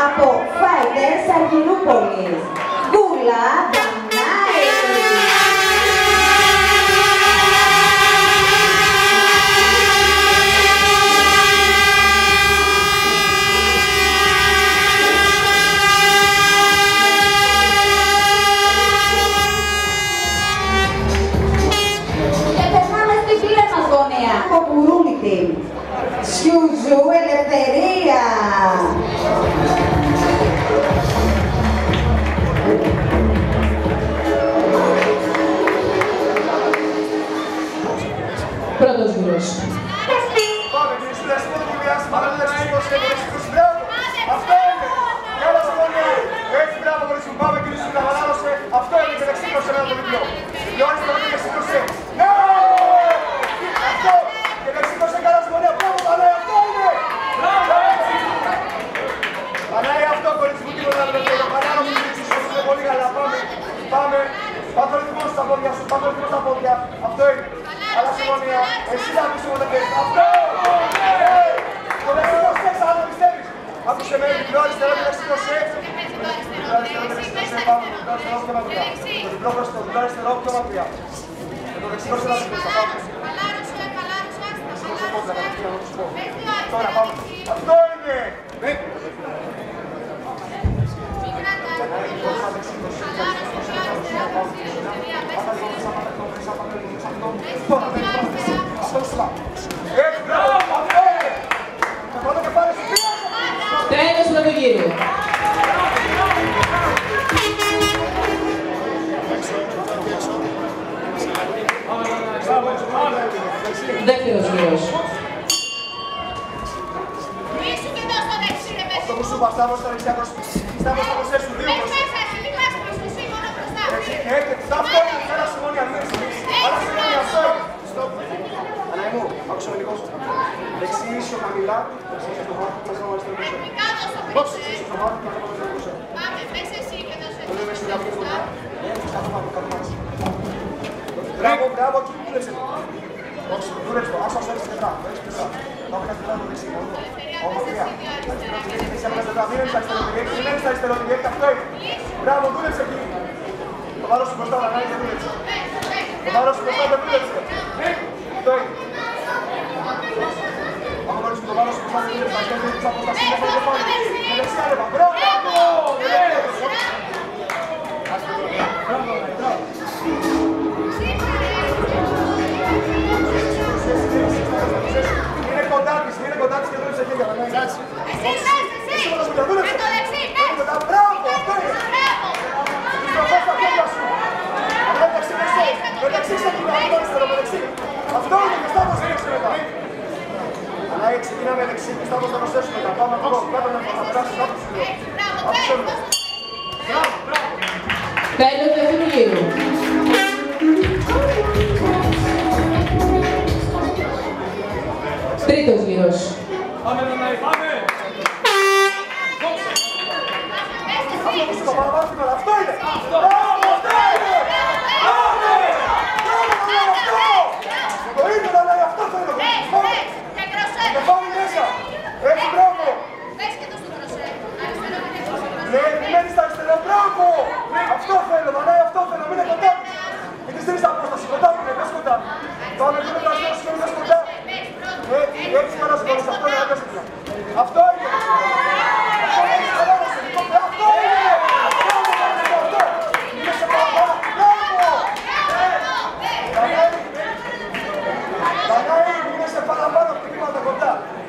από Φάιτες Αργυρούπολης. Γκούλα Δανάη. Και περνάμε στην πλήρη μας γωνία. Από Κουρούλητη. Σιουζού Ελευθερία. Πρώτος γύρος. Πάμε, κύριε Σπουδαστή, πάμε να δεξιστός και δεξιστός. Μπράβο! Αυτό είναι! Καλά σχόλια! Έτσι, μπράβο, κορίτσι μου. Πάμε, κύριε Σπουδαστή, χαλάρωσε. Αυτό είναι και δεξιστός σε ένα το διπλό. Πιο αριστερό και δεξιστός σε. Ναι! Αυτό! Και δεξιστός σε καλά σχόλια. Μπράβο, Πανάει, αυτό είναι! Πανάει αυτό, κορίτσι μου, τίποτα να βλέπετε. Πανάει, μου δεξιστός, είναι πολύ καλά. Πάμε, πάμε. Πάμε ρυθμό στα πόδια σου, πάμε ρυθμό στα πόδια. Αυτό είναι. Αλλά συμφωνία, εσύ θα πεις εγώ δεν θέλεις. Αυτό! Το δεξιό σεξ, αν το πιστεύεις. Άκουσε με, διπλό αριστερό και δεξιό σεξ. Διπλό αριστερό και δεξιό σεξ, πάμε. Διπλό αριστερό πιο μακριά. Το διπλό μπροστά, διπλό αριστερό πιο μακριά. Το δεξιό σε ένα διπλό, θα πάμε. Τώρα πάμε. Αυτό είναι! Τέλος πρώτου γύρου. Δεύτερος γύρος. Αυτό που σου παστάβω στα δεξιά προς στάβω στα προσές σου δύο προς. Αυτό είναι, ένα συμμονία, μία συμμονία. Άλλα συμμονία, αυτό είναι. Στοπ. Ανάη μου, άκουσα με λίγο. Δεξί ίσιο χαμηλά, δεξί ίσιο το μάτι, μέσα μου αριστερό πίσω. Δώξε, ίσιο το μάτι, κάτω από αριστερό πίσω. Το λέμε στην γραμμή φωτιά. Κάτω πάνω, κάτω πάνω. Μπράβο, μπράβο, εκεί δούλεψε. Όχι, δούλεψε το, άσο άσο τετρά. Πάμε κάτι πάνω το δεξί, όμως τρία. Μην μένεις αριστερό, αυτό είναι. Μπράβο, δούλεψε εκεί. Το βάρος σου μπροστά, να κάνεις, δεν δούλεψε. Το βάρος σου μπροστά, δεν δούλεψε. Αυτό είναι. Πάμε νωρίς με το βάρος σου μπροστά, δεν δούλεψε. Να κάνεις από τα σύμμετρα, δεν πάνε. Με δεξιά ρεύα. Μπράβο! Είναι κοντά της και δούλεψε χέρια. Εσύ με το δεξί, μπράβο, αυτό είναι. Στροφές στα χέρια σου. Αλλά εντάξει, με δεξί ξεκινάμε το αριστερό, με δεξί. Αυτό είναι και στάβος δεξί μετά. Αλλά ξεκινάμε δεξί και στάβος θα προσθέσουμε μετά. Πάμε αυτό, κάτω να περάσεις, άκουσε λίγο. Άκουσε λίγο. Τέλος δεύτερου γύρου. Τρίτος γύρος. Πάμε, πάμε! Αυτό που στο παραβάσουμε, αυτό είναι! Μπράβο, αυτό είναι! Το είναι, αλλά αυτό θέλω! Και πάμε μέσα! Έτσι, μπράβο! Ναι, μένεις στα αριστερά, μπράβο! Αυτό θέλω, μανάει, αυτό θέλω, μην είναι κοντά! Μην τη στείλεις απόσταση, κοντά μου, πες κοντά! Πάμε, μην το αριστερό σου, μην κοντά! Έτσι, καλά σου μπορείς, αυτό είναι, άπιασε πια! Αυτό είναι!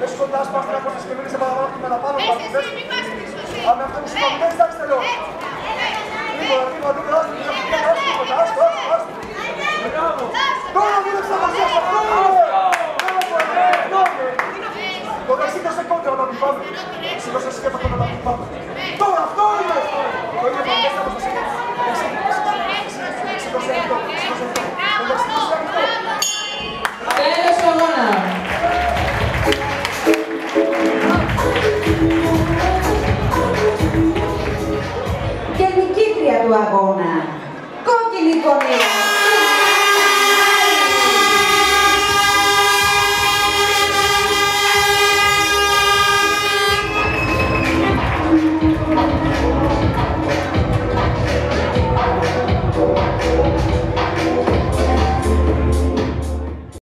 Πες κοντά, σπάς την απόσταση και μείνεις σε παραπάνω και με παραπάνω. Πάμε αυτό που σου είπα, δεν στάξεις τελειώς. Λίγο, άστο, άστο. Τώρα δούλεψε να μαζέψεις, αυτό είναι! Το δεξίκωσε κόντρα να την πάμε. Σήκωσε σκέφτο να την πάμε. Τώρα, αυτό είναι! Το ίδιο πάμε, δεν στάμε στο σύγκεκο. Σήκωσε αυτό. Τέλος του αγώνα. Και νικήτρια του αγώνα.